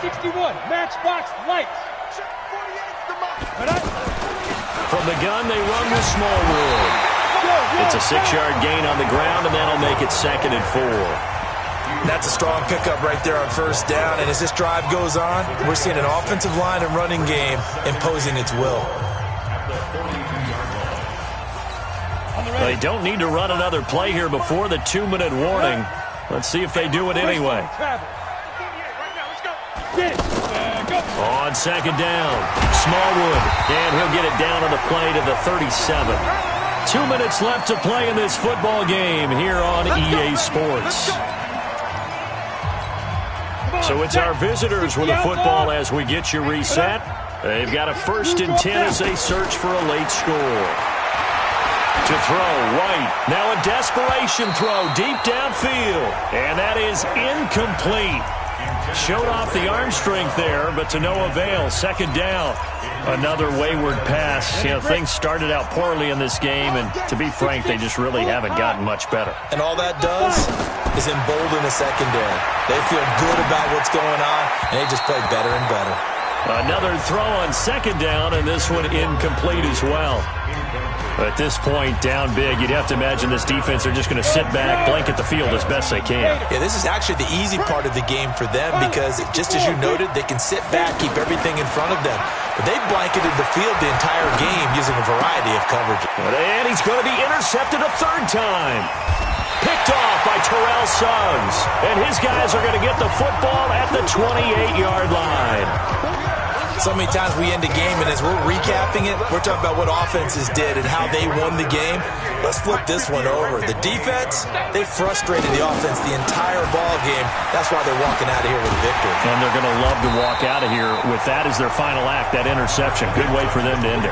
61, matchbox lights. From the gun, they run with Smallwood. It's a 6-yard gain on the ground, and that'll make it 2nd and 4. That's a strong pickup right there on 1st down, and as this drive goes on, we're seeing an offensive line and running game imposing its will. They don't need to run another play here before the 2-minute warning. Let's see if they do it anyway. On 2nd down, Smallwood, and he'll get it down on the play to the 37. 2 minutes left to play in this football game here on EA Sports. So it's our visitors with the football as we get you reset. They've got a 1st and 10 as they search for a late score. To throw, White. Now a desperation throw deep downfield. And that is incomplete. Showed off the arm strength there, but to no avail. 2nd down. Another wayward pass. You know, things started out poorly in this game, and to be frank, they just really haven't gotten much better. And all that does is embolden the secondary. They feel good about what's going on, and they just play better and better. Another throw on 2nd down, and this one incomplete as well. At this point, down big, you'd have to imagine this defense are just going to sit back, blanket the field as best they can. Yeah, this is actually the easy part of the game for them because, just as you noted, they can sit back, keep everything in front of them. But they blanketed the field the entire game using a variety of coverages. And he's going to be intercepted a 3rd time. Picked off by Terrell Suggs. And his guys are going to get the football at the 28-yard line. So many times we end a game, and as we're recapping it, we're talking about what offenses did and how they won the game. Let's flip this one over. The defense, they frustrated the offense the entire ball game. That's why they're walking out of here with a victory. And they're going to love to walk out of here with that as their final act, that interception. Good way for them to end it.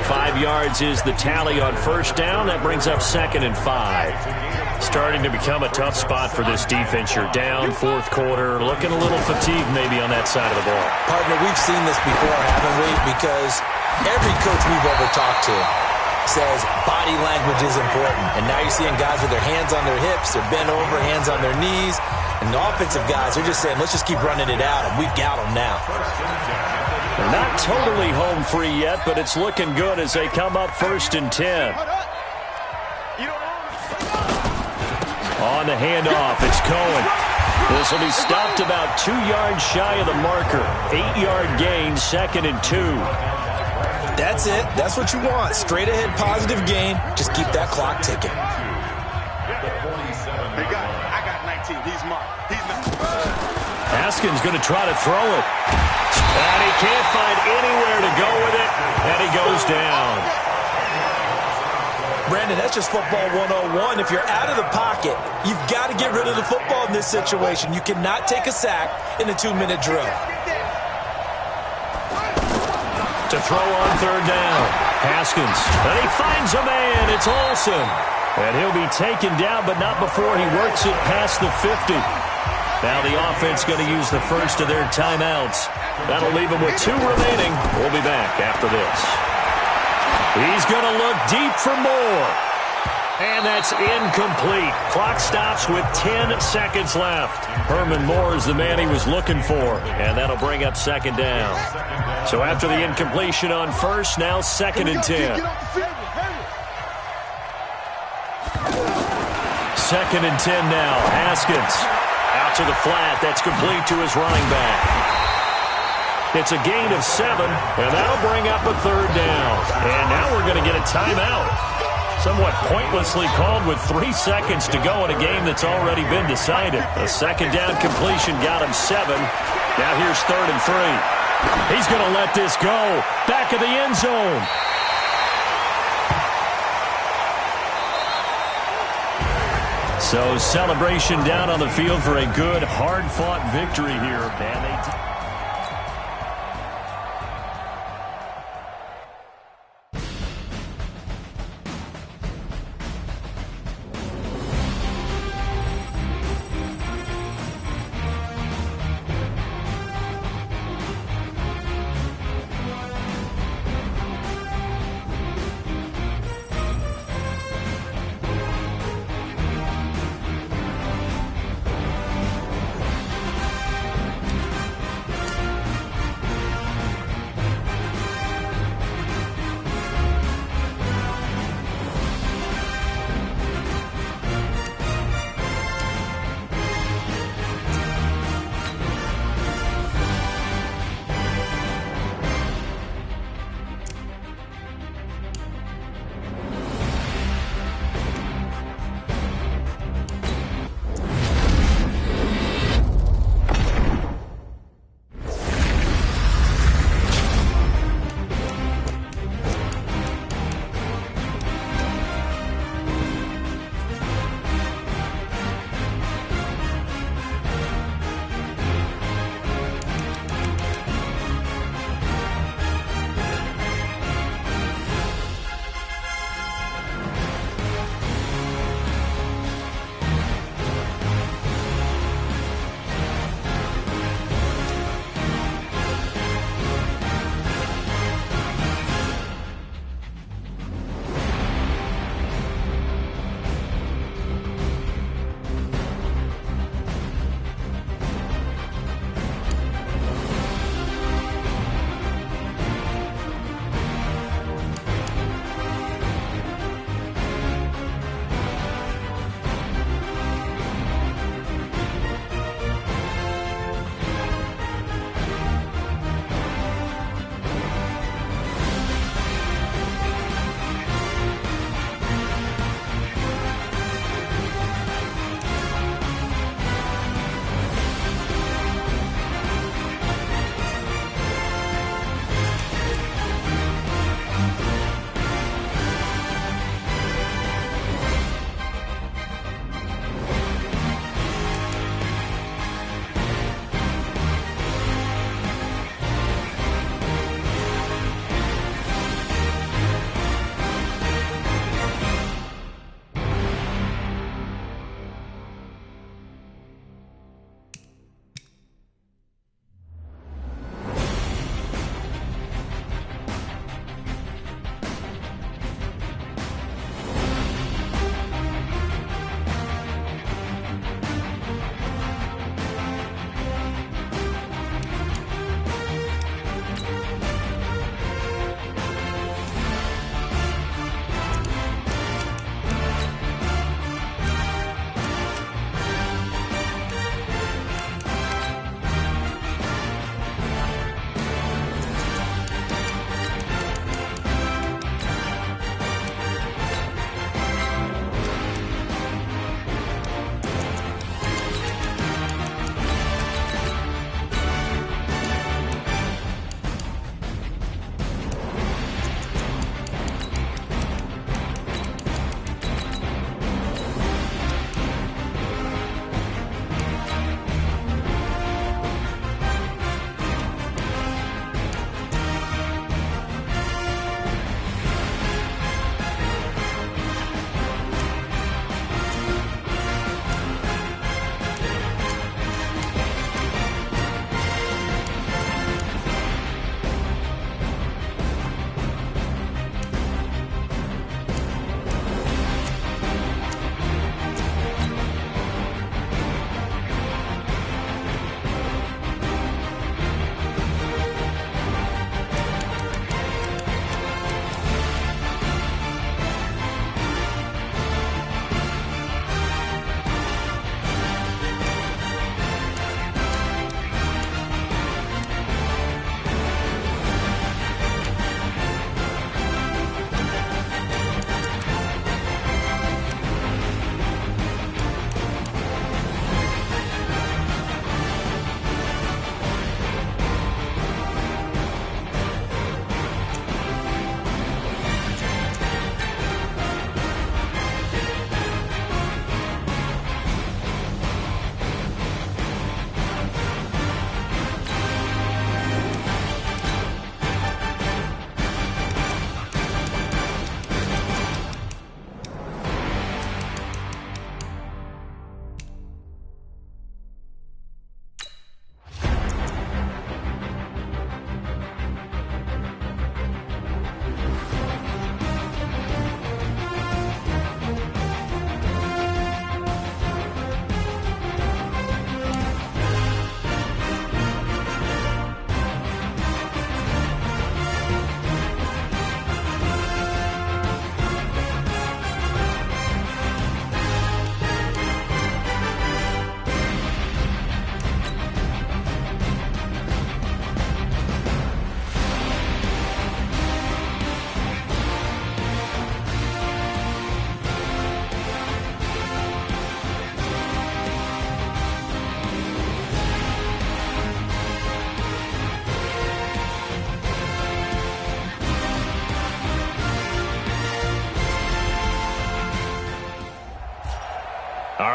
5 yards is the tally on 1st down. That brings up 2nd and 5. Starting to become a tough spot for this defense. You're down 4th quarter, looking a little fatigued maybe on that side of the ball. Partner, we've seen this before, haven't we? Because every coach we've ever talked to says body language is important. And now you're seeing guys with their hands on their hips, they're bent over, hands on their knees. And the offensive guys are just saying, let's just keep running it out, and we've got them now. They're not totally home free yet, but it's looking good as they come up 1st and 10. On the handoff, it's Cohen. This will be stopped about 2 yards shy of the marker. 8-yard gain, 2nd and 2. That's it. That's what you want. Straight ahead positive gain. Just keep that clock ticking. I got 19. He's marked. Haskins going to try to throw it. And he can't find anywhere to go with it. And he goes down. Brandon, that's just football 101. If you're out of the pocket, you've got to get rid of the football in this situation. You cannot take a sack in a 2-minute drill. To throw on 3rd down. Haskins. And he finds a man. It's Olsen. And he'll be taken down, but not before he works it past the 50. Now the offense going to use the first of their timeouts. That'll leave them with 2 remaining. We'll be back after this. He's going to look deep for more. And that's incomplete. Clock stops with 10 seconds left. Herman Moore is the man he was looking for. And that'll bring up 2nd down. So after the incompletion on 1st, now 2nd and 10. 2nd and 10 now. Haskins out to the flat. That's complete to his running back. It's a gain of 7, and that'll bring up a 3rd down. And now we're going to get a timeout. Somewhat pointlessly called with 3 seconds to go in a game that's already been decided. A 2nd down completion got him 7. Now here's 3rd and 3. He's going to let this go. Back of the end zone. So celebration down on the field for a good, hard-fought victory here. And they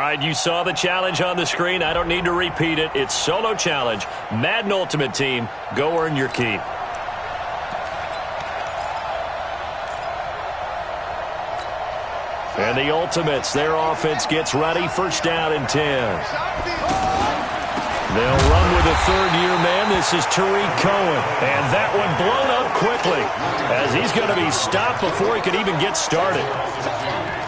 right, you saw the challenge on the screen. I don't need to repeat it. It's solo challenge. Madden Ultimate Team, go earn your keep. And the Ultimates, their offense gets ready. First down and 10. They'll run with a third-year man. This is Tariq Cohen. And that one blown up quickly as he's going to be stopped before he could even get started.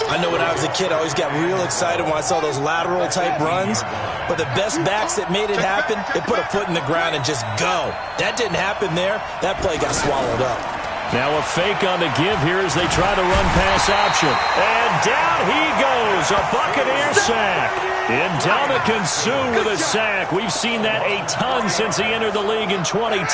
I know when I was a kid, I always got real excited when I saw those lateral-type runs. But the best backs that made it happen, they put a foot in the ground and just go. That didn't happen there. That play got swallowed up. Now a fake on the give here as they try to run pass option. And down he goes. A Buccaneer sack. Ndamukong Suh with a sack. We've seen that a ton since he entered the league in 2010.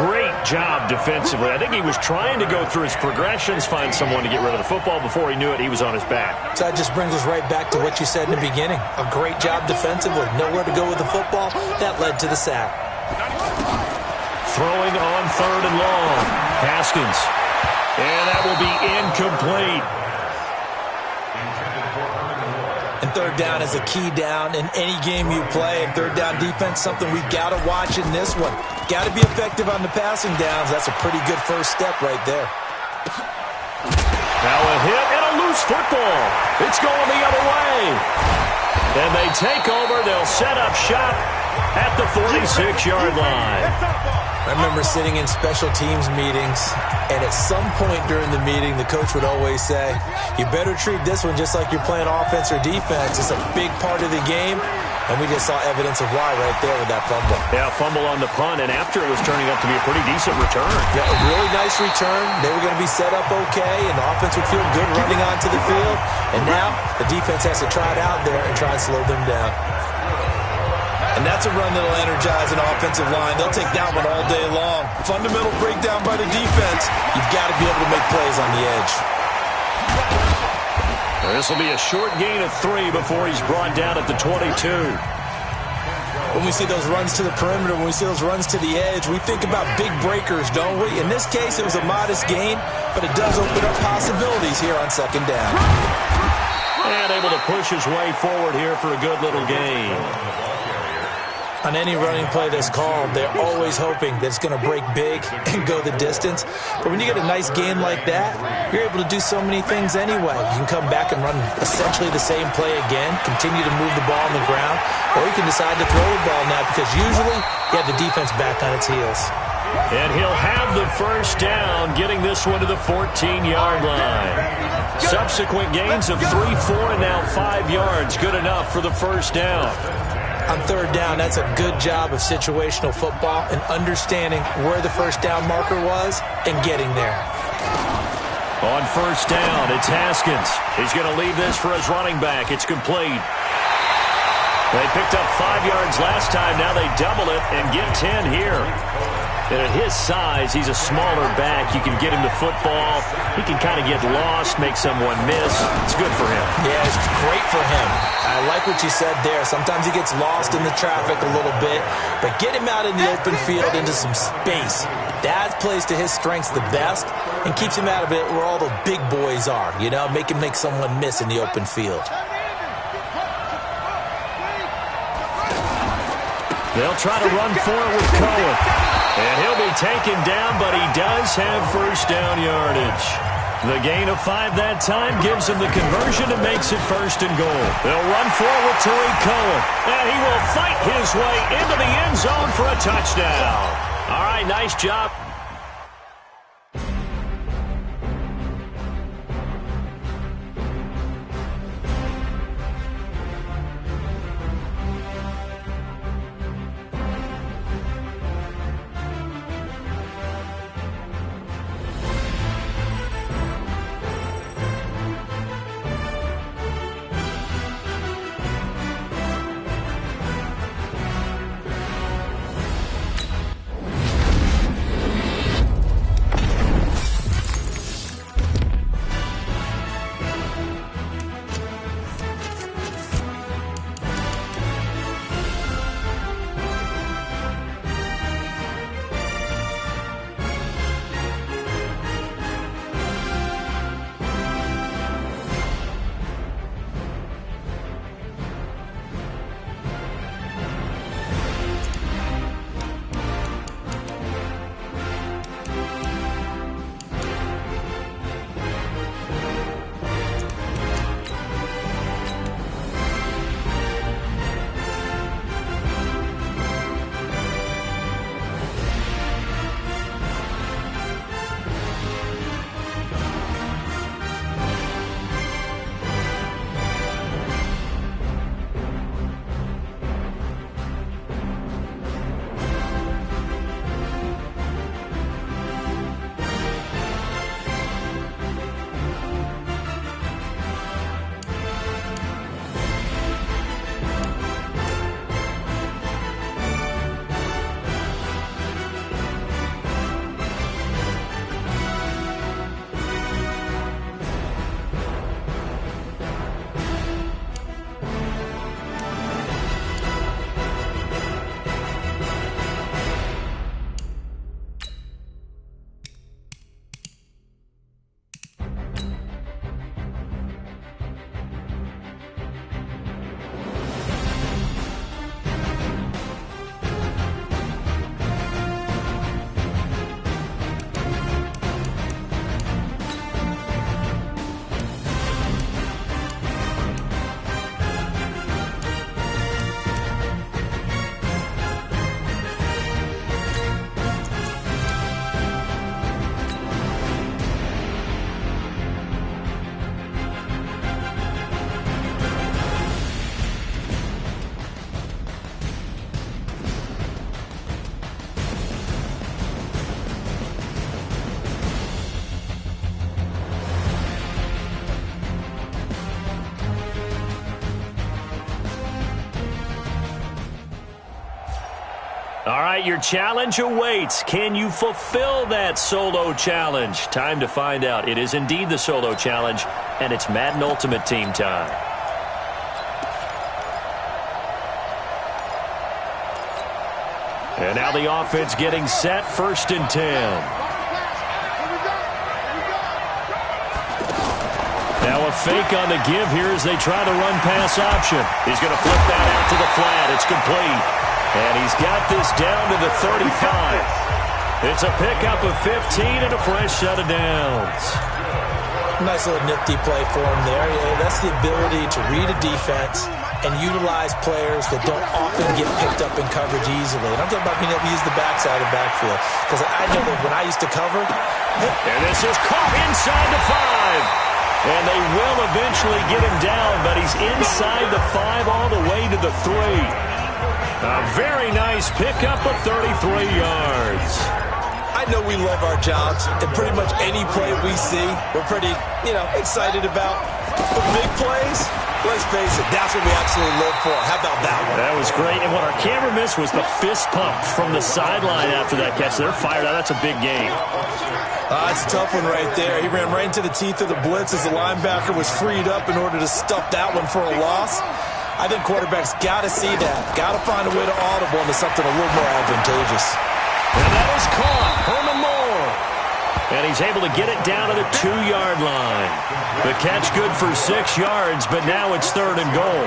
Great job defensively. I think he was trying to go through his progressions, find someone to get rid of the football. Before he knew it, he was on his back. So that just brings us right back to what you said in the beginning. A great job defensively. Nowhere to go with the football. That led to the sack. Throwing on third and long. Haskins. And that will be incomplete. And third down is a key down in any game you play. And third down defense, something we've got to watch in this one. Got to be effective on the passing downs. That's a pretty good first step right there. Now a hit and a loose football. It's going the other way. And they take over. They'll set up shop at the 46-yard line. I remember sitting in special teams meetings, and at some point during the meeting, the coach would always say, you better treat this one just like you're playing offense or defense. It's a big part of the game, and we just saw evidence of why right there with that fumble. Yeah, fumble on the punt, and after it was turning up to be a pretty decent return. Yeah, a really nice return. They were going to be set up okay, and the offense would feel good running onto the field. And now the defense has to try it out there and try and slow them down. And that's a run that'll energize an offensive line. They'll take that one all day long. Fundamental breakdown by the defense. You've got to be able to make plays on the edge. This will be a short gain of 3 before he's brought down at the 22. When we see those runs to the perimeter, when we see those runs to the edge, we think about big breakers, don't we? In this case, it was a modest gain, but it does open up possibilities here on second down. And able to push his way forward here for a good little gain. On any running play that's called, they're always hoping that it's going to break big and go the distance. But when you get a nice gain like that, you're able to do so many things anyway. You can come back and run essentially the same play again, continue to move the ball on the ground, or you can decide to throw the ball now because usually you have the defense back on its heels. And he'll have the first down, getting this one to the 14-yard line. Subsequent gains of 3, 4, and now 5 yards. Good enough for the first down. On third down, that's a good job of situational football and understanding where the first down marker was and getting there. On first down, it's Haskins. He's going to leave this for his running back. It's complete. They picked up 5 yards last time. Now they double it and get 10 here. And at his size, he's a smaller back. You can get him the football. He can kind of get lost, make someone miss. It's good for him. Yeah, it's great for him. I like what you said there. Sometimes he gets lost in the traffic a little bit, but get him out in the open field into some space. That plays to his strengths the best and keeps him out of it where all the big boys are, you know, make him make someone miss in the open field. They'll try to run for it with Cohen. And he'll be taken down, but he does have first down yardage. The gain of 5 that time gives him the conversion and makes it first and goal. They'll run for it with Tariq Cohen. And he will fight his way into the end zone for a touchdown. All right, nice job. All right, your challenge awaits. Can you fulfill that solo challenge? Time to find out. It is indeed the solo challenge, and it's Madden Ultimate Team time. And now the offense getting set, 1st and 10. Now a fake on the give here as they try the run-pass option. He's going to flip that out to the flat. It's complete. And he's got this down to the 35. It's a pickup of 15 and a fresh set of downs. Nice little nifty play for him there. Yeah, that's the ability to read a defense and utilize players that don't often get picked up in coverage easily. And I'm talking about being able to use the backside of the backfield. Because I know that when I used to cover... And this is caught inside the 5. And they will eventually get him down, but he's inside the 5 all the way to the 3. A very nice pickup of 33 yards. I know we love our jobs, and pretty much any play we see, we're pretty, excited about. But big plays, let's face it, that's what we absolutely live for. How about that one? That was great, and what our camera missed was the fist pump from the sideline after that catch. They're fired out. That's a big game. That's a tough one right there. He ran right into the teeth of the blitz as the linebacker was freed up in order to stuff that one for a loss. I think quarterbacks got to see that. Got to find a way to audible into something a little more advantageous. And that is caught. Herman Moore. And he's able to get it down to the 2-yard line. The catch good for 6 yards, but now it's 3rd and goal.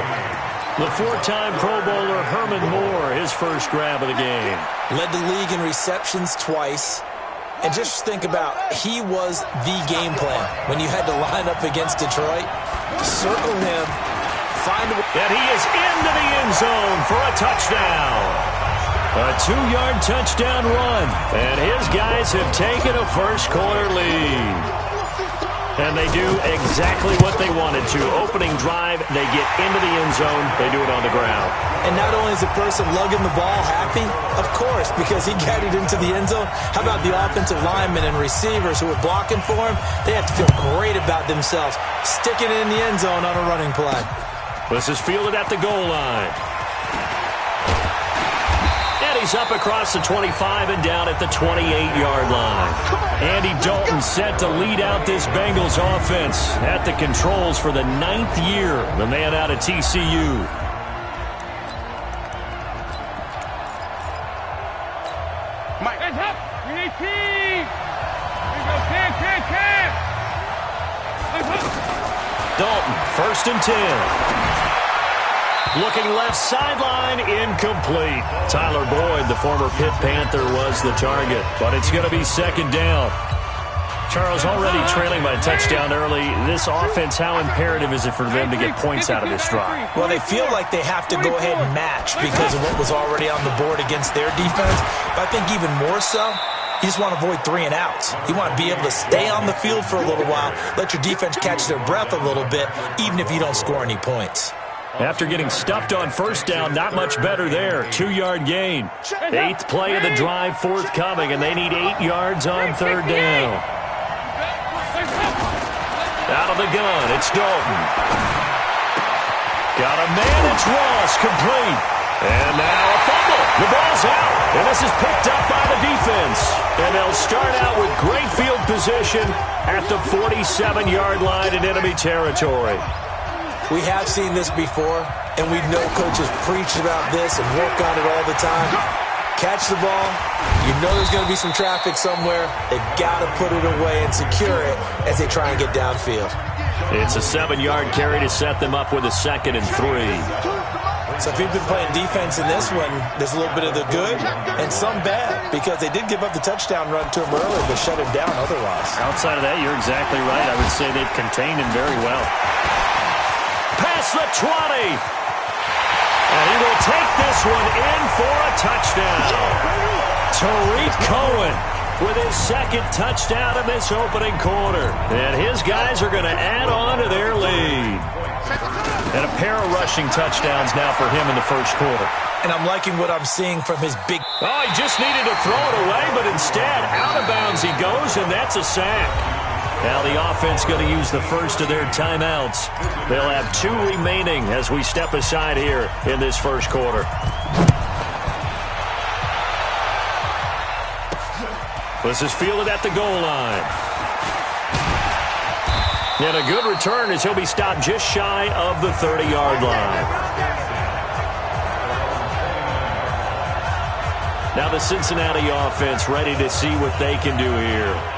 The 4-time Pro Bowler Herman Moore, his first grab of the game. Led the league in receptions twice. And just think about, he was the game plan. When you had to line up against Detroit, circle him. And he is into the end zone for a touchdown. A 2-yard touchdown run. And his guys have taken a first-quarter lead. And they do exactly what they wanted to. Opening drive, they get into the end zone. They do it on the ground. And not only is the person lugging the ball happy, of course, because he got it into the end zone. How about the offensive linemen and receivers who are blocking for him? They have to feel great about themselves, sticking it in the end zone on a running play. This is fielded at the goal line. And he's up across the 25 and down at the 28-yard line. Andy Dalton set to lead out this Bengals offense at the controls for the 9th year. The man out of TCU. Mike. Hands up. 318. Here we go. 10. Dalton, 1st and 10. Looking left sideline, incomplete. Tyler Boyd, the former Pitt Panther, was the target, but it's going to be 2nd down. Charles, already trailing by a touchdown early. This offense, how imperative is it for them to get points out of this drive? Well, they feel like they have to go ahead and match because of what was already on the board against their defense. But I think even more so, you just want to avoid 3 and outs. You want to be able to stay on the field for a little while, let your defense catch their breath a little bit, even if you don't score any points. After getting stuffed on 1st down, not much better there. 2-yard gain. 8th play of the drive forthcoming, and they need 8 yards on 3rd down. Out of the gun, it's Dalton. Got a man, it's Ross, complete. And now a fumble. The ball's out, and this is picked up by the defense. And they'll start out with great field position at the 47-yard line in enemy territory. We have seen this before, and we know coaches preach about this and work on it all the time. Catch the ball. You know there's going to be some traffic somewhere. They've got to put it away and secure it as they try and get downfield. It's a 7-yard carry to set them up with a 2nd and 3. So if you've been playing defense in this one, there's a little bit of the good and some bad because they did give up the touchdown run to him earlier but shut him down otherwise. Outside of that, you're exactly right. I would say they've contained him very well. Past the 20. And he will take this one in for a touchdown. Tariq Cohen with his 2nd touchdown of this opening quarter. And his guys are going to add on to their lead. And a pair of rushing touchdowns now for him in the 1st quarter. And I'm liking what I'm seeing from his big... Oh, he just needed to throw it away, but instead, out of bounds he goes, and that's a sack. Now the offense going to use the first of their timeouts. They'll have 2 remaining as we step aside here in this 1st quarter. This is fielded at the goal line. And a good return as he'll be stopped just shy of the 30-yard line. Now the Cincinnati offense ready to see what they can do here.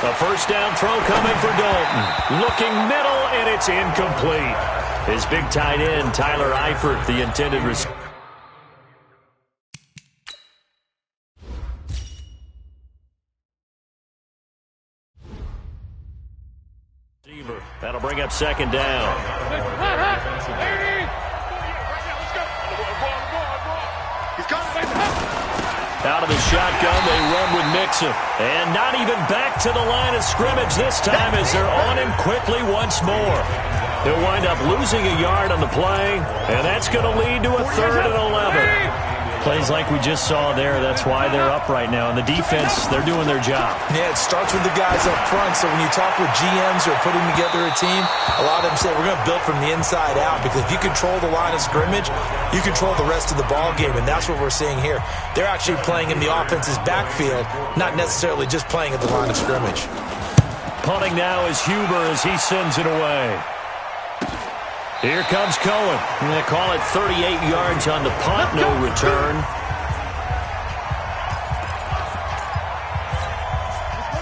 A first down throw coming for Dalton. Looking middle, and it's incomplete. His big tight end, Tyler Eifert, the intended receiver. That'll bring up second down. Out of the shotgun, they run with Mixon. And not even back to the line of scrimmage this time as they're on him quickly once more. He'll wind up losing a yard on the play, and that's going to lead to a 3rd and 11. Plays like we just saw there, that's why they're up right now. And the defense, they're doing their job. Yeah, it starts with the guys up front. So when you talk with GMs who are putting together a team, a lot of them say we're going to build from the inside out, because if you control the line of scrimmage, you control the rest of the ball game, and that's what we're seeing here. They're actually playing in the offense's backfield, not necessarily just playing at the line of scrimmage. Punting now is Huber as he sends it away. Here comes Cohen. They call it 38 yards on the punt, no return.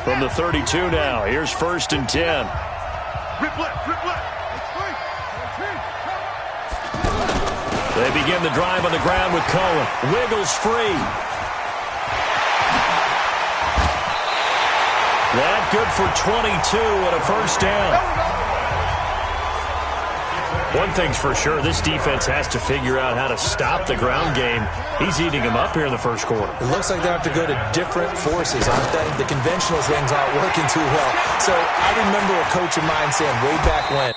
From the 32 now, here's 1st and 10. Rip left, rip left. They begin the drive on the ground with Cohen. Wiggles free. That good for 22 and a first down. One thing's for sure, this defense has to figure out how to stop the ground game. He's eating them up here in the first quarter. It looks like they have to go to different forces, aren't they? The conventional things aren't working too well. So I remember a coach of mine saying way back when,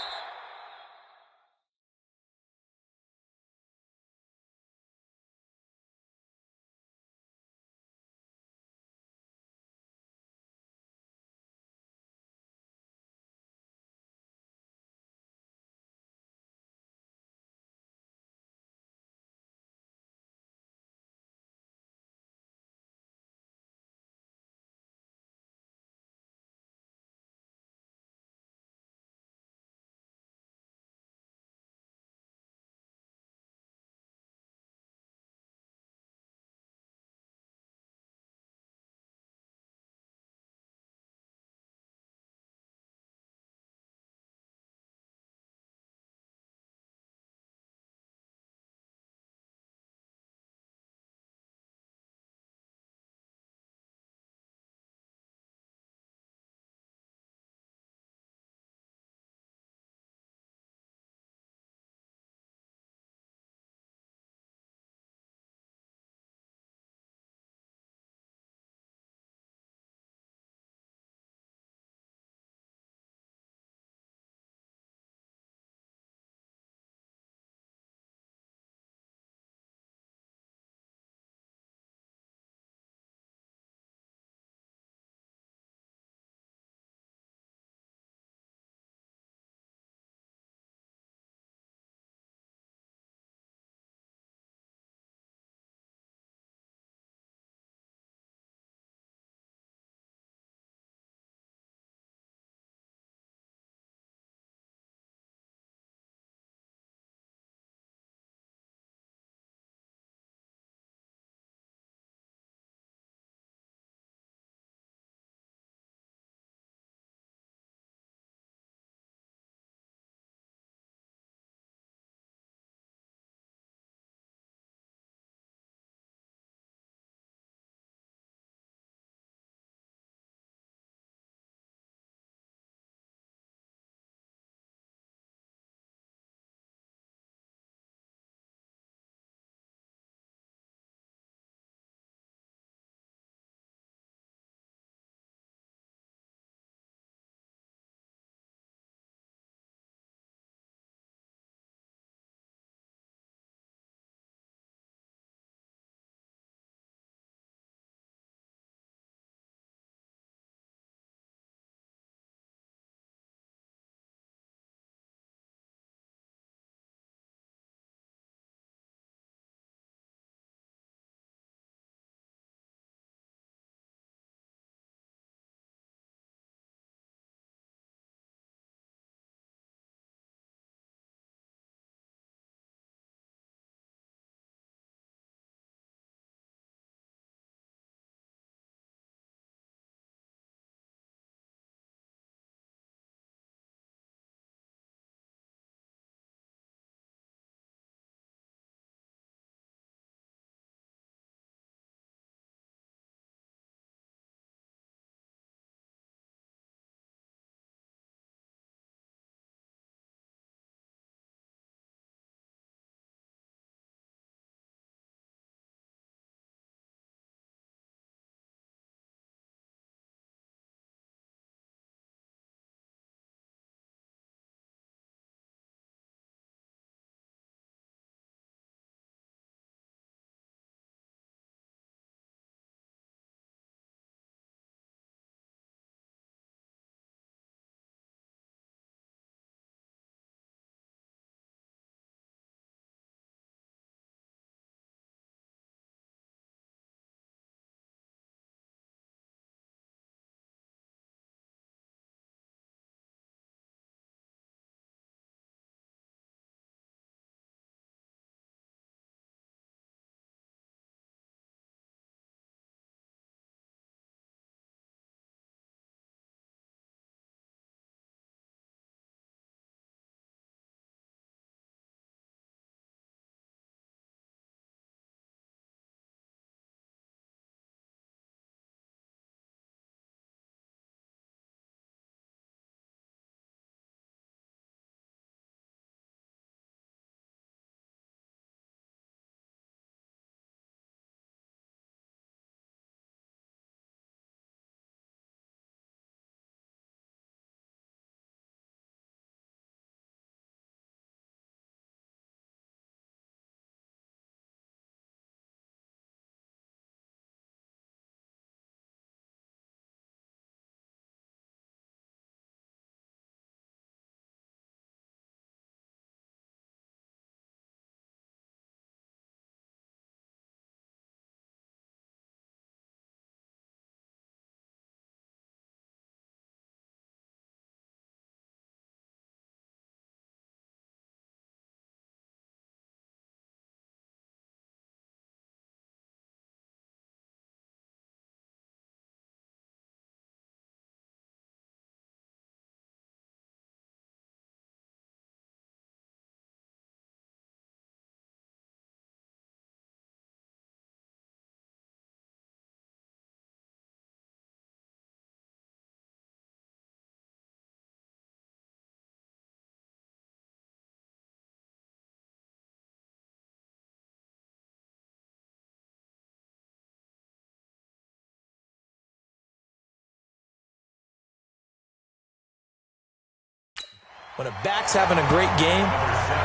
When a back's having a great game,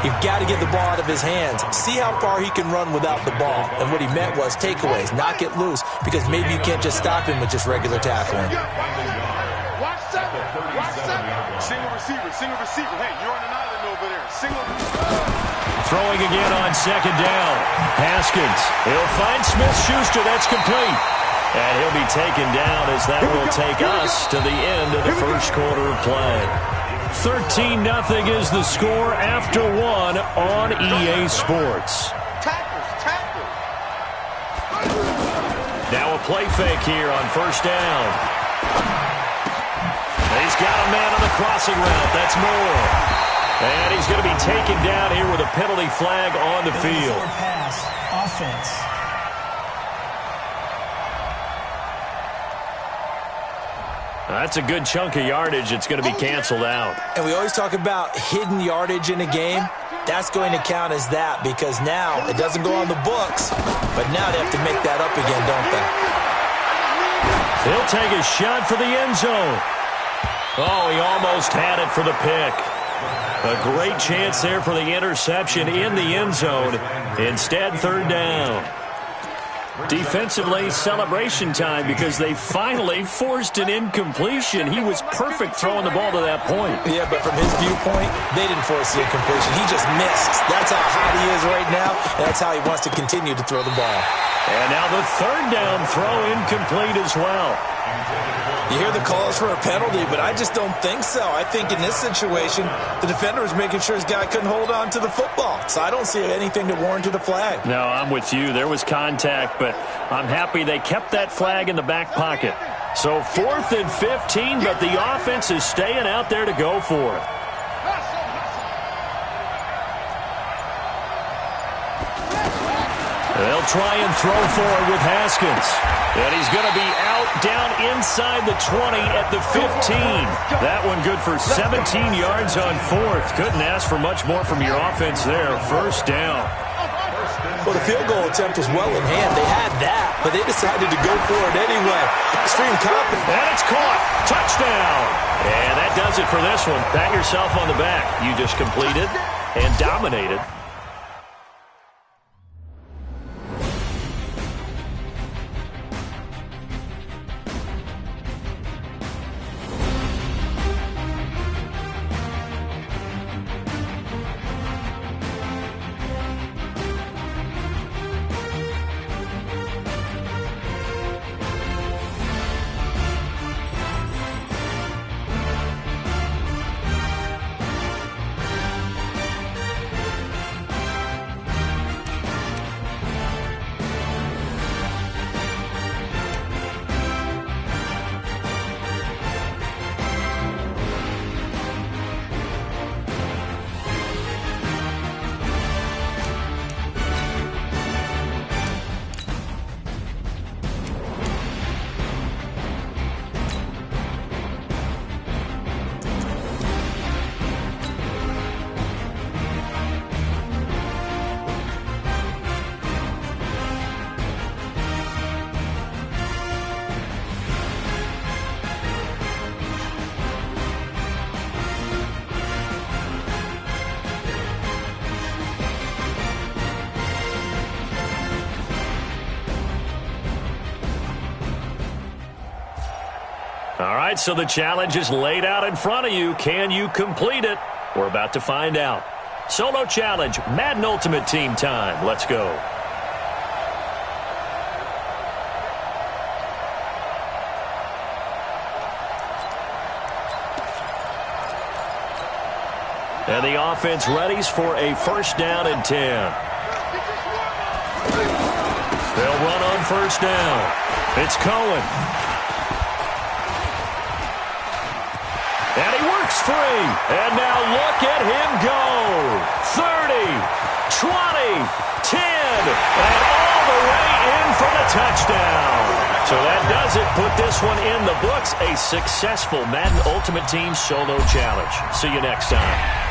you've got to get the ball out of his hands. See how far he can run without the ball. And what he meant was takeaways, not get loose, because maybe you can't just stop him with just regular tackling. Watch seven. Watch seven. Single receiver, single receiver. Hey, you're on an island over there. Single receiver. Throwing again on second down. Haskins. He'll find Smith-Schuster. That's complete. And he'll be taken down as that will take us to the end of the first quarter of play. 13-0 is the score after one on EA Sports. Tackles. Now a play fake here on first down. He's got a man on the crossing route. That's Moore. And he's going to be taken down here with a penalty flag on the field. Pass, offense. That's a good chunk of yardage. It's going to be canceled out. And we always talk about hidden yardage in a game. That's going to count as that because now it doesn't go on the books, but now they have to make that up again, don't they? He'll take a shot for the end zone. Oh, he almost had it for the pick. A great chance there for the interception in the end zone. Instead, third down. Defensively, celebration time because they finally forced an incompletion. He was perfect throwing the ball to that point. Yeah, but from his viewpoint, they didn't force the incompletion. He just missed. That's how hot he is right now, and that's how he wants to continue to throw the ball. And now the third down throw incomplete as well. You hear the calls for a penalty, but I just don't think so. I think in this situation, the defender was making sure his guy couldn't hold on to the football. So I don't see anything that warranted a flag. No, I'm with you. There was contact, but I'm happy they kept that flag in the back pocket. So 4th and 15, but the offense is staying out there to go for it. They'll try and throw for it with Haskins. And he's going to be out down inside the 20 at the 15. That one good for 17 yards on 4th. Couldn't ask for much more from your offense there. First down. Well, the field goal attempt was well in hand. They had that, but they decided to go for it anyway. Extreme confidence. And it's caught. Touchdown. And that does it for this one. Pat yourself on the back. You just completed and dominated. All right, so the challenge is laid out in front of you. Can you complete it? We're about to find out. Solo challenge, Madden Ultimate Team time. Let's go. And the offense readies for a first down and 10. They'll run on first down. It's Cohen. And he works free. And now look at him go. 30, 20, 10, and all the way in for the touchdown. So that does it. Put this one in the books. A successful Madden Ultimate Team solo challenge. See you next time.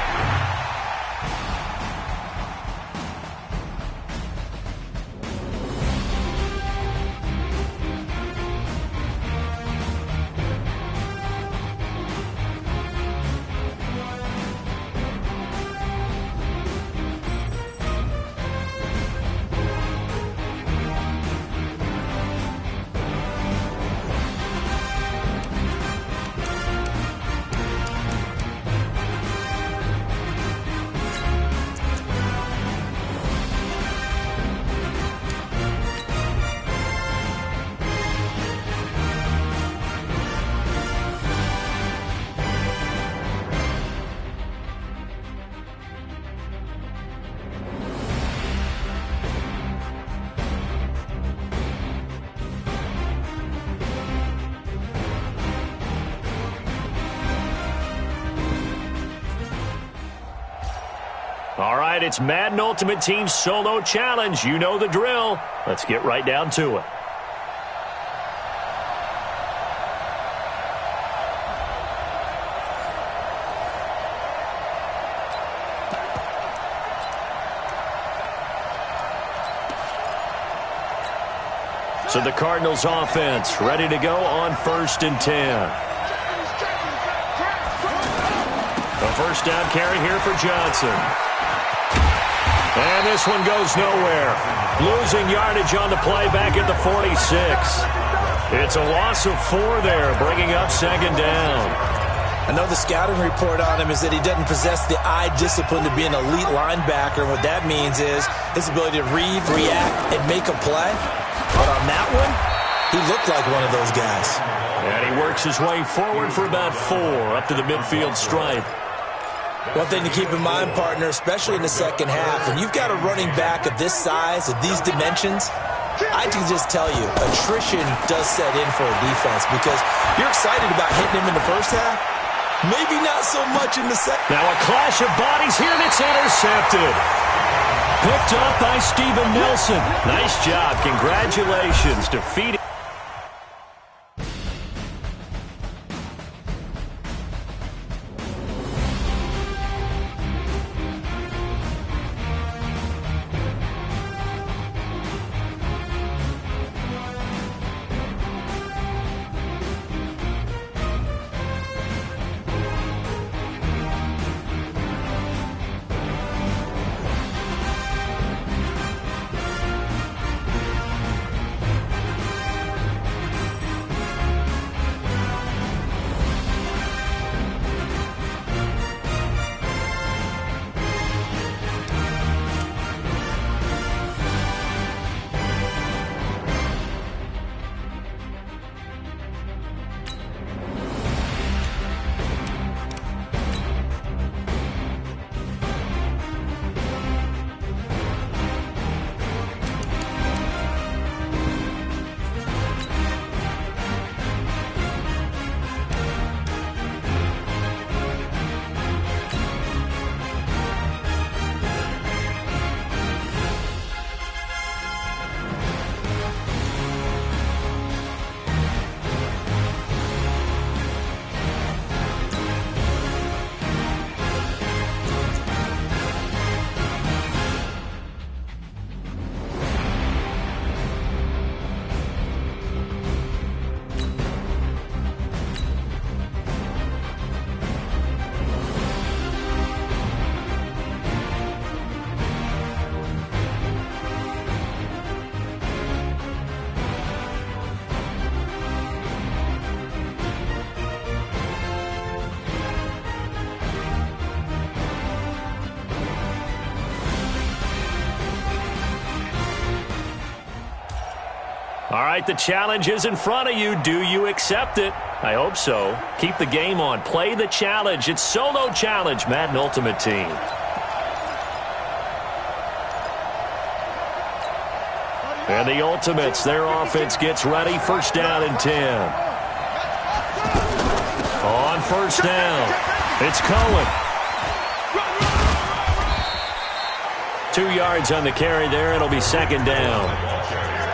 All right, it's Madden Ultimate Team Solo Challenge. You know the drill. Let's get right down to it. So the Cardinals offense ready to go on 1st and 10. A first down carry here for Johnson. And this one goes nowhere. Losing yardage on the play back at the 46. It's a loss of 4 there, bringing up 2nd down. I know the scouting report on him is that he doesn't possess the eye discipline to be an elite linebacker. And what that means is his ability to read, react, and make a play. But on that one, he looked like one of those guys. And he works his way forward for about 4 up to the midfield stripe. One thing to keep in mind, partner, especially in the second half, when you've got a running back of this size, of these dimensions, I can just tell you, attrition does set in for a defense because you're excited about hitting him in the first half. Maybe not so much in the second. Now a clash of bodies here, and it's intercepted. Picked up by Steven Nelson. Nice job. Congratulations. Defeated. All right, the challenge is in front of you. Do you accept it? I hope so. Keep the game on. Play the challenge. It's Solo Challenge, Madden Ultimate Team. And the Ultimates, their offense gets ready. 1st down and 10. On 1st down, it's Cohen. 2 yards on the carry there. It'll be 2nd down.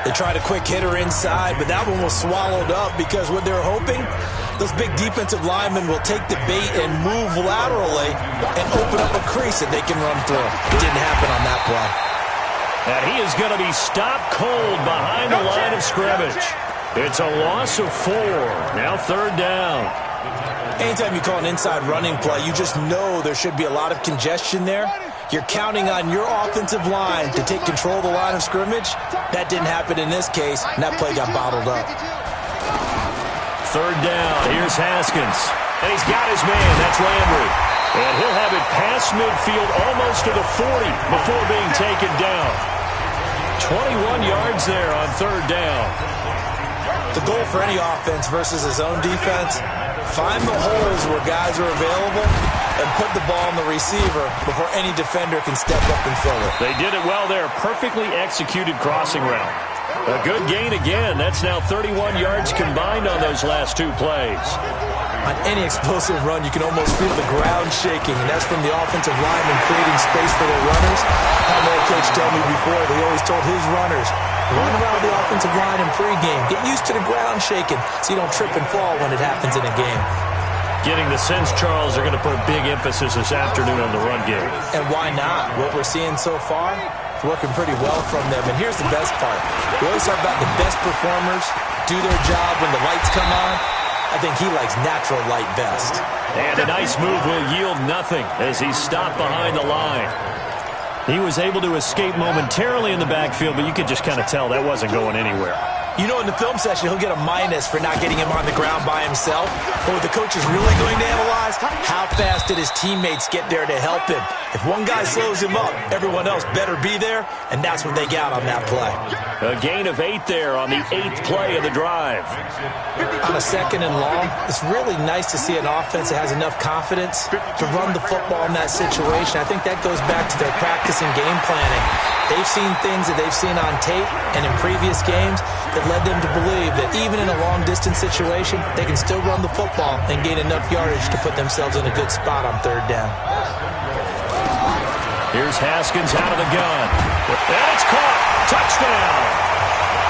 They tried a quick hitter inside, but that one was swallowed up because what they're hoping, those big defensive linemen will take the bait and move laterally and open up a crease that they can run through. It didn't happen on that play. And he is going to be stopped cold behind the line of scrimmage. It's a loss of 4. Now 3rd down. Anytime you call an inside running play, you just know there should be a lot of congestion there. You're counting on your offensive line to take control of the line of scrimmage. That didn't happen in this case, and that play got bottled up. 3rd down. Here's Haskins. And he's got his man. That's Landry. And he'll have it past midfield almost to the 40 before being taken down. 21 yards there on 3rd down. The goal for any offense versus his own defense, find the holes where guys are available and put the ball on the receiver before any defender can step up and fill it. They did it well there. Perfectly executed crossing route. A good gain again. That's now 31 yards combined on those last 2 plays. On any explosive run, you can almost feel the ground shaking, and that's from the offensive lineman creating space for their runners. I had a coach tell me before, they always told his runners, run around the offensive line in pregame. Get used to the ground shaking so you don't trip and fall when it happens in a game. Getting the sense, Charles, they're going to put a big emphasis this afternoon on the run game. And why not? What we're seeing so far, it's working pretty well from them. And here's the best part. We always talk about the best performers do their job when the lights come on. I think he likes natural light best. And a nice move will yield nothing as he's stopped behind the line. He was able to escape momentarily in the backfield, but you could just kind of tell that wasn't going anywhere. You know, in the film session, he'll get a minus for not getting him on the ground by himself. But what the coach is really going to analyze, how fast did his teammates get there to help him? If one guy slows him up, everyone else better be there, and that's what they got on that play. A gain of 8 there on the 8th play of the drive. On a 2nd and long, it's really nice to see an offense that has enough confidence to run the football in that situation. I think that goes back to their practice and game planning. They've seen things that they've seen on tape and in previous games that led them to believe that even in a long-distance situation, they can still run the football and gain enough yardage to put themselves in a good spot on 3rd down. Here's Haskins out of the gun. And it's caught. Touchdown.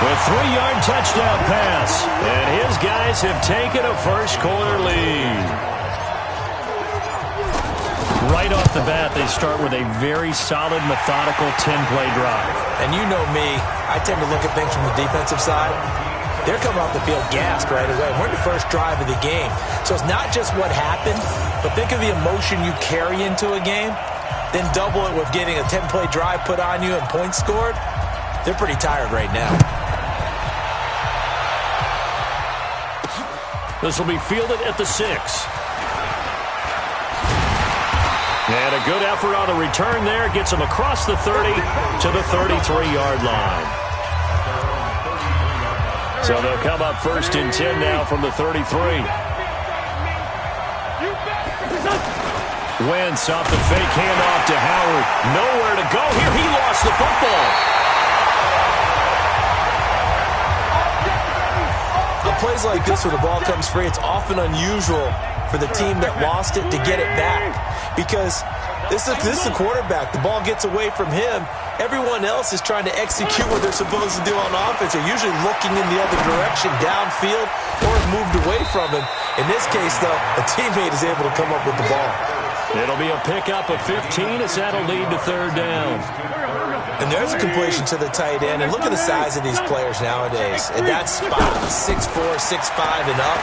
A 3-yard touchdown pass. And his guys have taken a first-quarter lead. Right off the bat, they start with a very solid, methodical 10-play drive. And you know me, I tend to look at things from the defensive side. They're coming off the field gassed right away. We're in the first drive of the game. So it's not just what happened, but think of the emotion you carry into a game. Then double it with getting a 10-play drive put on you and points scored. They're pretty tired right now. This will be fielded at the 6. And a good effort on the return there. Gets him across the 30 to the 33-yard line. So they'll come up 1st and 10 now from the 33. Wentz off the fake handoff to Howard. Nowhere to go here. He lost the football. On plays like this where the ball comes free, it's often unusual for the team that lost it to get it back. Because this is the quarterback. The ball gets away from him. Everyone else is trying to execute what they're supposed to do on offense. They're usually looking in the other direction, downfield, or moved away from him. In this case, though, a teammate is able to come up with the ball. It'll be a pickup of 15 as that'll lead to 3rd down. And there's a completion to the tight end. And look at the size of these players nowadays. At that spot, 6'4", 6'5", and up.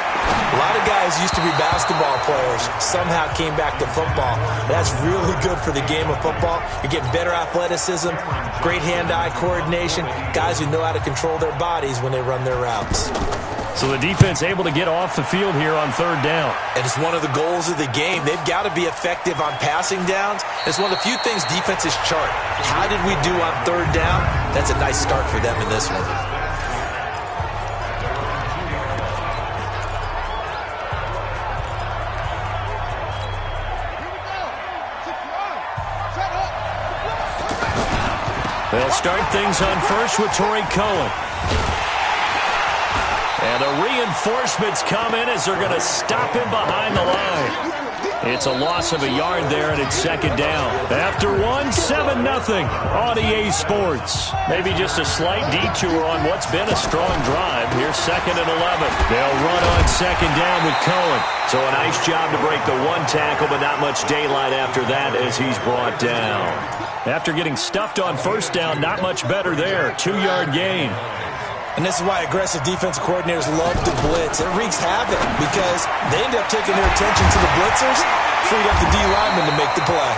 A lot of guys used to be basketball players. Somehow came back to football. That's really good for the game of football. You're getting better athleticism, great hand-eye coordination, guys who know how to control their bodies when they run their routes. So the defense able to get off the field here on 3rd down. And it's one of the goals of the game. They've got to be effective on passing downs. It's one of the few things defenses chart. How did we do on 3rd down? That's a nice start for them in this one. They'll start things on 1st with Torrey Cohen. And the reinforcements come in as they're going to stop him behind the line. It's a loss of a yard there, and it's 2nd down. After 7-0 on EA Sports. Maybe just a slight detour on what's been a strong drive. Here's 2nd and 11. They'll run on 2nd down with Cohen. So a nice job to break the 1 tackle, but not much daylight after that as he's brought down. After getting stuffed on 1st down, not much better there. 2-yard gain. And this is why aggressive defensive coordinators love to blitz. It wreaks havoc because they end up taking their attention to the blitzers, freed up the D lineman to make the play.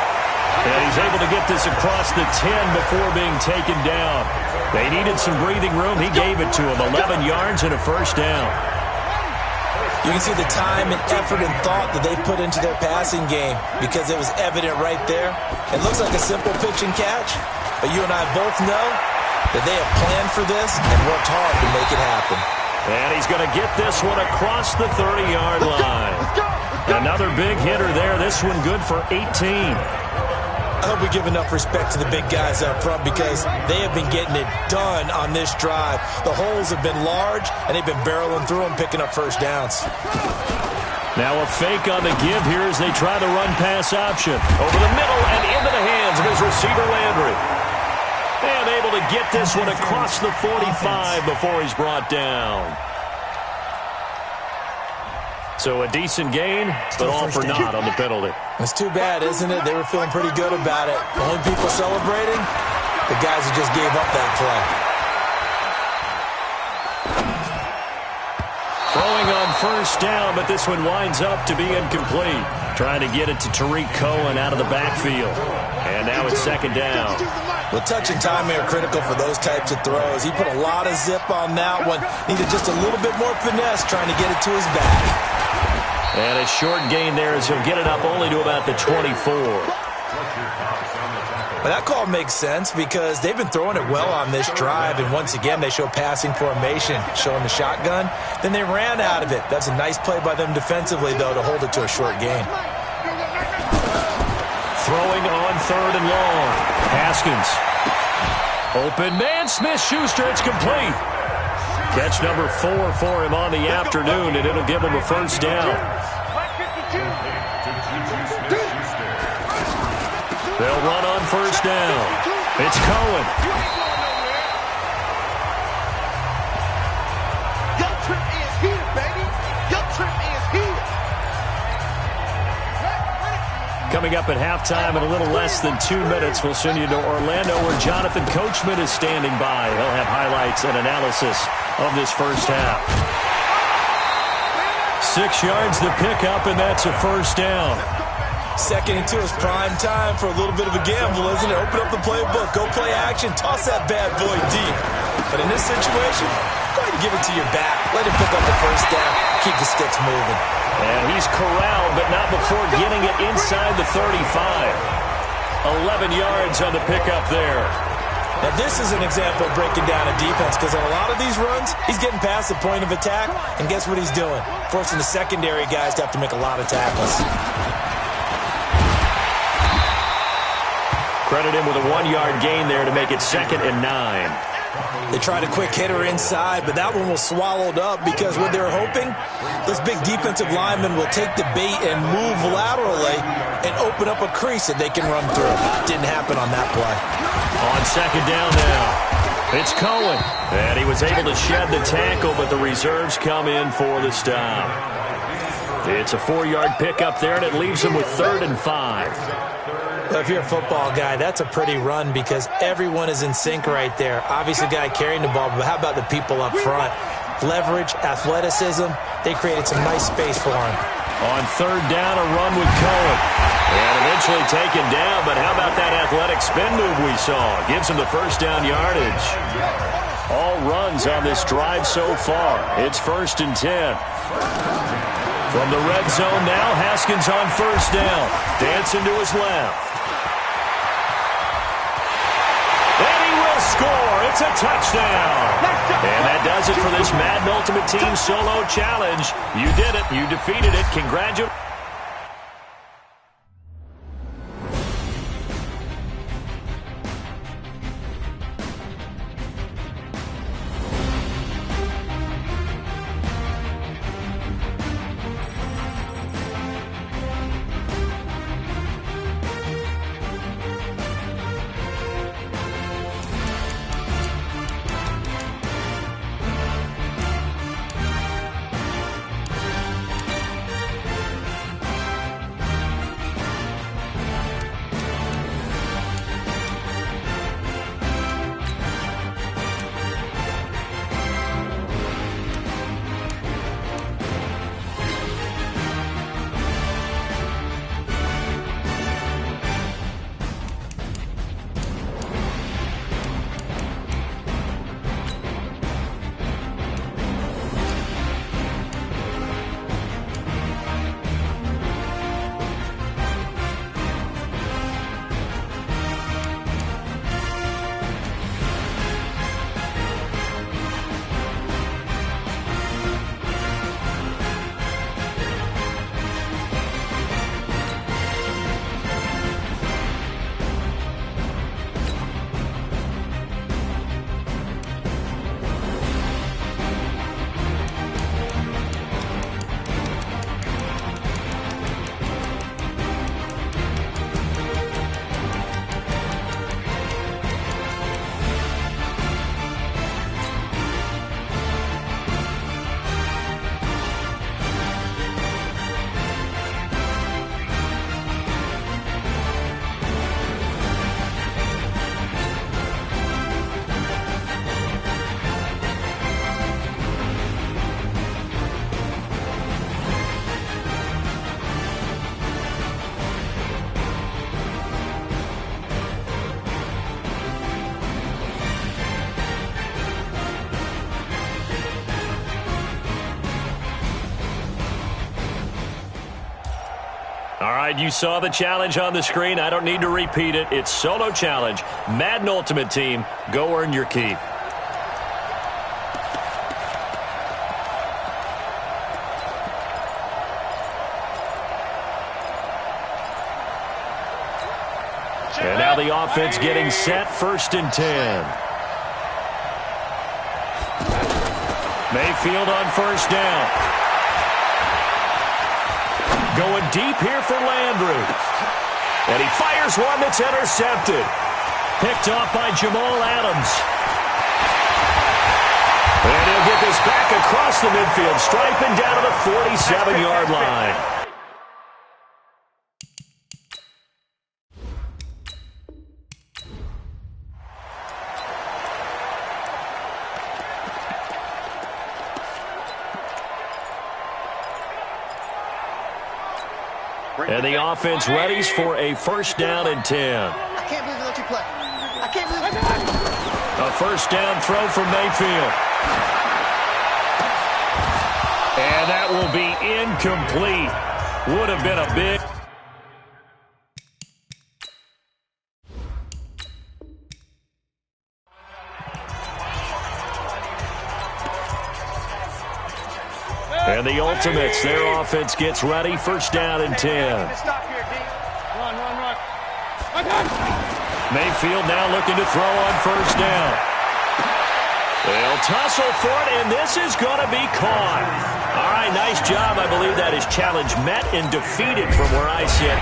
And he's able to get this across the 10 before being taken down. They needed some breathing room. He gave it to him. 11 yards and a 1st down. You can see the time and effort and thought that they put into their passing game because it was evident right there. It looks like a simple pitch and catch, but you and I both know that they have planned for this and worked hard to make it happen. And he's going to get this one across the 30-yard line. Another big hitter there. This one good for 18. I hope we give enough respect to the big guys up front because they have been getting it done on this drive. The holes have been large, and they've been barreling through them, picking up 1st downs. Now a fake on the give here as they try the run-pass option. Over the middle and into the hands of his receiver, Landry. And able to get this one across the 45 before he's brought down. So a decent gain, but all for naught on the penalty. It's too bad, isn't it? They were feeling pretty good about it. The only people celebrating, the guys who just gave up that play. Throwing on first down, but this one winds up to be incomplete. Trying to get it to Tariq Cohen out of the backfield. And now it's second down. Well, touch and timing are critical for those types of throws. He put a lot of zip on that one. Needed just a little bit more finesse trying to get it to his back. And a short gain there as he'll get it up only to about the 24. But that call makes sense because they've been throwing it well on this drive, and once again they show passing formation, showing the shotgun. Then they ran out of it. That's a nice play by them defensively, though, to hold it to a short gain. Throwing on third and long. Haskins. Open man, Smith-Schuster, it's complete. Catch number 4 for him on the afternoon, and it'll give him a first down. They'll run on first down. It's Cohen. Your trip is here, baby. Your trip is here. Coming up at halftime in a little less than 2 minutes, we'll send you to Orlando where Jonathan Coachman is standing by. He'll have highlights and analysis of this first half. 6 yards the pickup, and that's a first down. Second and 2 is prime time for a little bit of a gamble, isn't it? Open up the playbook, go play action, toss that bad boy deep. But in this situation, go ahead and give it to your back. Let him pick up the first down. Keep the sticks moving. And he's corralled, but not before getting it inside the 35. 11 yards on the pickup there. Now this is an example of breaking down a defense because on a lot of these runs, he's getting past the point of attack, and guess what he's doing? Forcing the secondary guys to have to make a lot of tackles. Credit him with a 1-yard gain there to make it 2nd and 9. They tried a quick hitter inside, but that one was swallowed up because what they were hoping, those big defensive linemen will take the bait and move laterally and open up a crease that they can run through. Didn't happen on that play. On second down now, it's Cohen. And he was able to shed the tackle, but the reserves come in for the stop. It's a 4-yard pickup there, and it leaves him with 3rd and 5. Well, if you're a football guy, that's a pretty run because everyone is in sync right there. Obviously, the guy carrying the ball, but how about the people up front? Leverage, athleticism, they created some nice space for him. On third down, a run with Cohen. And eventually taken down, but how about that athletic spin move we saw? Gives him the first down yardage. All runs on this drive so far. It's 1st and 10. From the red zone now, Haskins on first down. Dancing to his left. Score. It's a touchdown. And that does it for this Madden Ultimate Team Solo Challenge. You did it. You defeated it. Congratulations. All right, you saw the challenge on the screen. I don't need to repeat it. It's solo challenge. Madden Ultimate Team, go earn your keep. And now the offense getting set, 1st and 10. Mayfield on 1st down. Going deep here for Landry. And he fires one that's intercepted. Picked off by Jamal Adams. And he'll get this back across the midfield, striping down to the 47-yard line. And the offense readies for a 1st down and 10. I can't believe they let you play. I can't believe it. A 1st down throw from Mayfield. And that will be incomplete. Would have been a big... And the Ultimates, their offense gets ready. 1st down and 10. Stop here, D. Run. Mayfield now looking to throw on 1st down. They'll tussle for it, and this is going to be caught. All right, nice job. I believe that is challenge met and defeated from where I sit.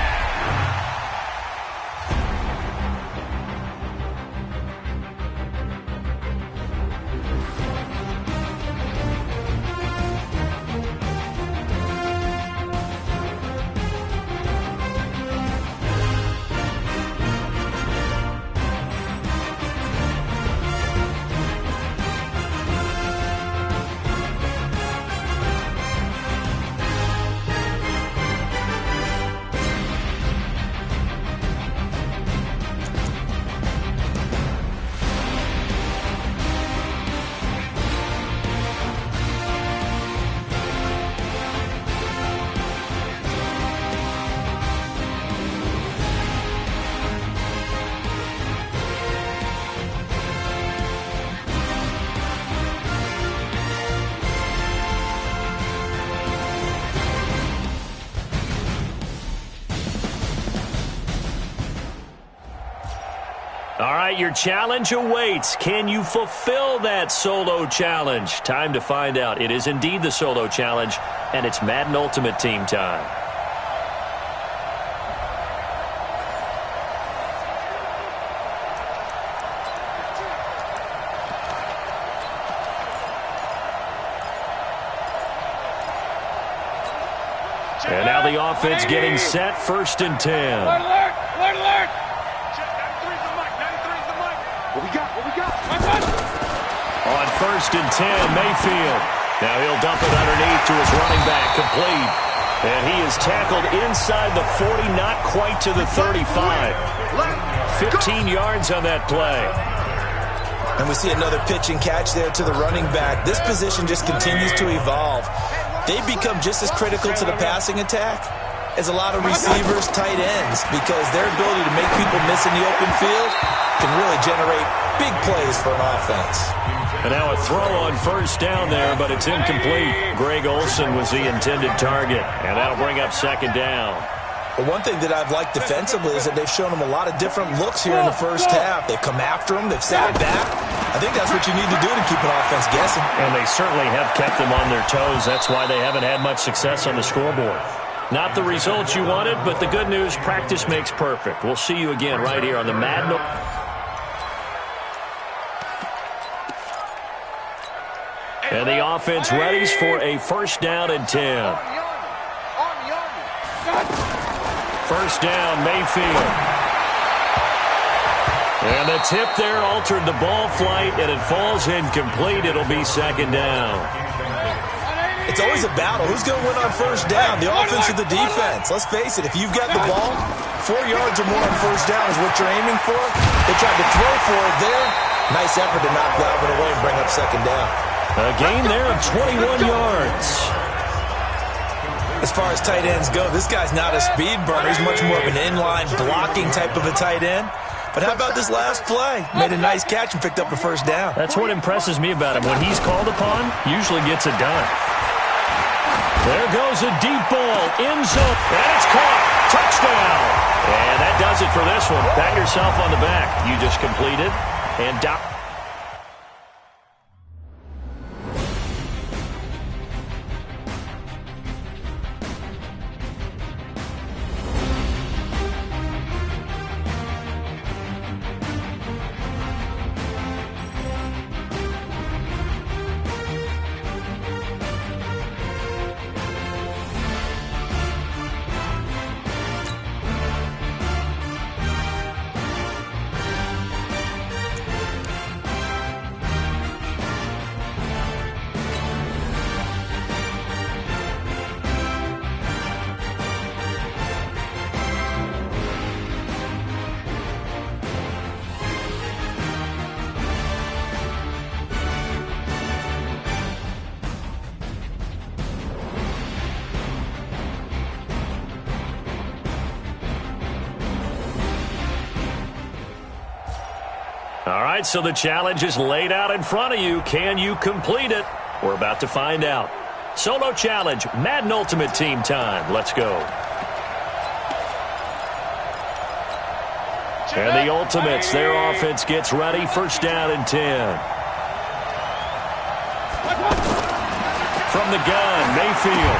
All right, your challenge awaits. Can you fulfill that solo challenge? Time to find out. It is indeed the solo challenge, and it's Madden Ultimate Team time. And now the offense getting set, 1st and 10. Alert! What we got? On 1st and 10, Mayfield. Now he'll dump it underneath to his running back, complete. And he is tackled inside the 40, not quite to the 35. 15 yards on that play. And we see another pitch and catch there to the running back. This position just continues to evolve. They become just as critical to the passing attack as a lot of receivers, tight ends, because their ability to make people miss in the open field can really generate big plays for an offense. And now a throw on 1st down there, but it's incomplete. Greg Olsen was the intended target, and that'll bring up 2nd down. But one thing that I've liked defensively is that they've shown them a lot of different looks here in the 1st half. They've come after them. They've sat back. I think that's what you need to do to keep an offense guessing. And they certainly have kept them on their toes. That's why they haven't had much success on the scoreboard. Not the results you wanted, but the good news, practice makes perfect. We'll see you again right here on the Madden. And the offense readies for a 1st down and 10. 1st down, Mayfield. And the tip there altered the ball flight, and it falls incomplete. It'll be 2nd down. It's always a battle. Who's going to win on 1st down, the offense or the defense? Let's face it, if you've got the ball, 4 yards or more on 1st down is what you're aiming for. They tried to throw for it there. Nice effort to knock Galvin away and bring up 2nd down. A gain there of 21 yards. As far as tight ends go, this guy's not a speed burner. He's much more of an inline blocking type of a tight end. But how about this last play? Made a nice catch and picked up a first down. That's what impresses me about him. When he's called upon, usually gets it done. There goes a deep ball, end zone, and it's caught. Touchdown. And that does it for this one. Pat yourself on the back. You just completed and All right, so the challenge is laid out in front of you. Can you complete it? We're about to find out. Solo challenge, Madden Ultimate Team time. Let's go. And the Ultimates, their offense gets ready. First down and 10. From the gun, Mayfield.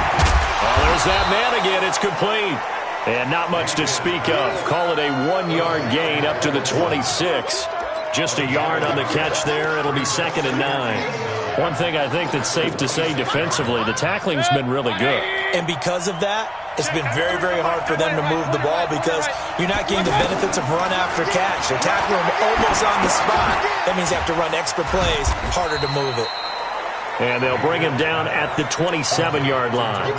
Oh, there's that man again. It's complete. And not much to speak of. Call it a 1-yard gain up to the 26. Just a yard on the catch there. It'll be 2nd and 9. One thing I think that's safe to say defensively, the tackling's been really good. And because of that, it's been very, very hard for them to move the ball because you're not getting the benefits of run after catch. They're tackling them almost on the spot. That means you have to run extra plays, harder to move it. And they'll bring him down at the 27-yard line.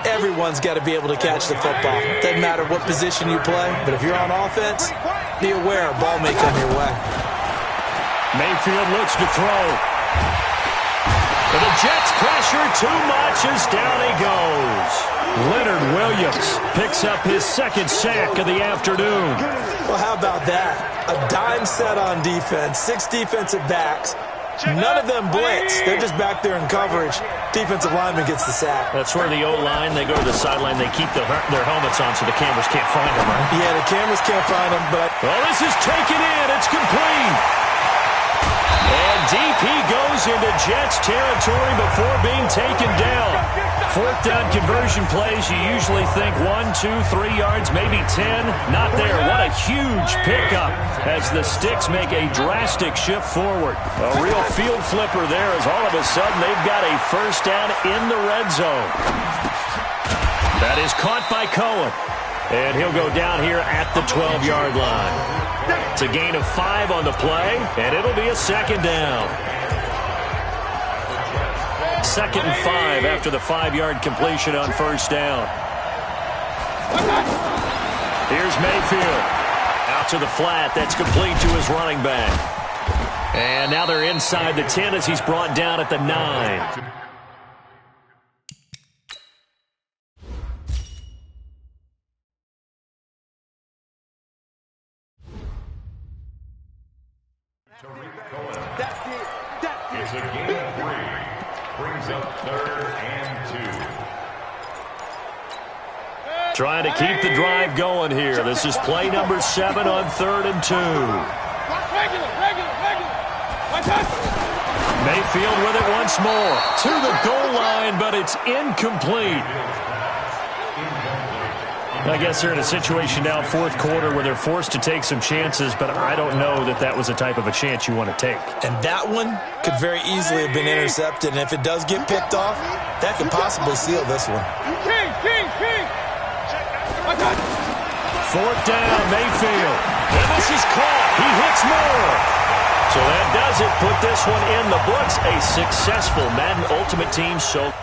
Everyone's got to be able to catch the football. Doesn't matter what position you play, but if you're on offense, be aware a ball may come your way. Mayfield looks to throw. But the Jets pressure too much as down he goes. Leonard Williams picks up his 2nd sack of the afternoon. Well, how about that? A dime set on defense, 6 defensive backs. None of them blitz. They're just back there in coverage. Defensive lineman gets the sack. That's where the O-line, they go to the sideline, they keep their helmets on so the cameras can't find them, right? Yeah, the cameras can't find them, but... Well, this is taken in. It's complete. And deep he goes into Jets territory before being taken down. 4th down conversion plays, you usually think 1, 2, 3 yards, maybe 10. Not there. What a huge pickup as the Sticks make a drastic shift forward. A real field flipper there as all of a sudden they've got a first down in the red zone. That is caught by Cohen. And he'll go down here at the 12-yard line. It's a gain of 5 on the play, and it'll be a 2nd down. 2nd and 5 after the 5-yard completion on first down. Here's Mayfield. Out to the flat. That's complete to his running back. And now they're inside the 10 as he's brought down at the 9. It's a gain of 3. Brings up 3rd and 2. Trying to keep the drive going here. This is play number 7 on 3rd and 2. Mayfield with it once more. To the goal line, but it's incomplete. I guess they're in a situation now, 4th quarter, where they're forced to take some chances, but I don't know that that was the type of a chance you want to take. And that one could very easily have been intercepted, and if it does get picked off, that could possibly seal this one. 4th down, Mayfield. And this is caught. He hits more. So that does it. Put this one in the books. A successful Madden Ultimate Team. So